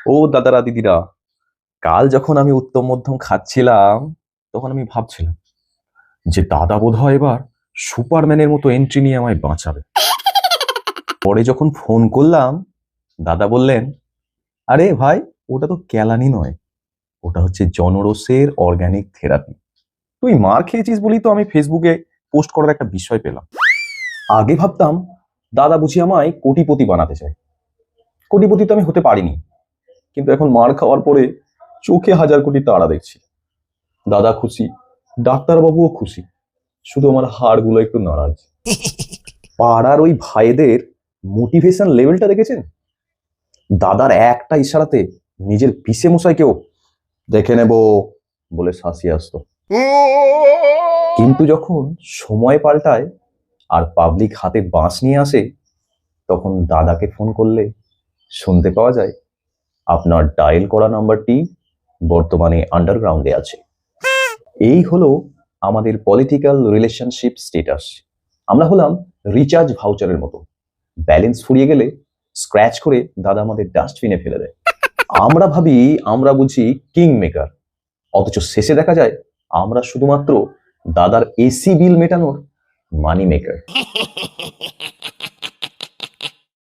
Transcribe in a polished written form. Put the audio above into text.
ও দাদারা দিদিরা, কাল যখন আমি উত্তম মধ্যম খাচ্ছিলাম তখন আমি ভাবছিলাম যে দাদা বোধহয় এবার সুপারম্যানের মতো এন্ট্রি নিয়ে আমায় বাঁচাবে। পরে যখন ফোন করলাম, দাদা বললেন, আরে ভাই, ওটা তো কেলানি নয়, ওটা হচ্ছে জনরসের অর্গানিক থেরাপি। তুই মার খেয়েছিস বলেই তো আমি ফেসবুকে পোস্ট করার একটা বিষয় পেলাম। আগে ভাবতাম দাদা বুঝি আমায় কোটিপতি বানাতে চায়। কোটিপতি তো আমি হতে পারিনি, কিন্তু এখন মার খাওয়ার পরে চোখে হাজার কোটি তারা দেখছি। দাদা খুশি, ডাক্তারবাবুও খুশি, শুধু আমার হাড়গুলো একটু নারাজ। পাড়ার ওই ভাইদের মোটিভেশন লেভেলটা দেখেছেন? দাদার একটা ইশারাতে নিজের পিসে মশাইকেও দেখে নেব বলে শাসিয়ে আসতো। কিন্তু যখন সময় পাল্টায় আর পাবলিক হাতে বাঁশ নিয়ে আসে, তখন দাদাকে ফোন করলে শুনতে পাওয়া যায়, আপনার ডায়াল করা নাম্বারটি বর্তমানে আন্ডারগ্রাউন্ডে আছে। এই হলো আমাদের পলিটিক্যাল রিলেশনশিপ স্ট্যাটাস। আমরা হলাম রিচার্জ ভাউচারের মতো। ব্যালেন্স ফুরিয়ে গেলে স্ক্র্যাচ করে দাদা আমাদের ডাস্টবিনে ফেলে দেয়। আমরা ভাবি আমরা বুঝি কিং মেকার, অথচ শেষে দেখা যায় আমরা শুধুমাত্র দাদার এসি বিল মেটানোর মানি মেকার।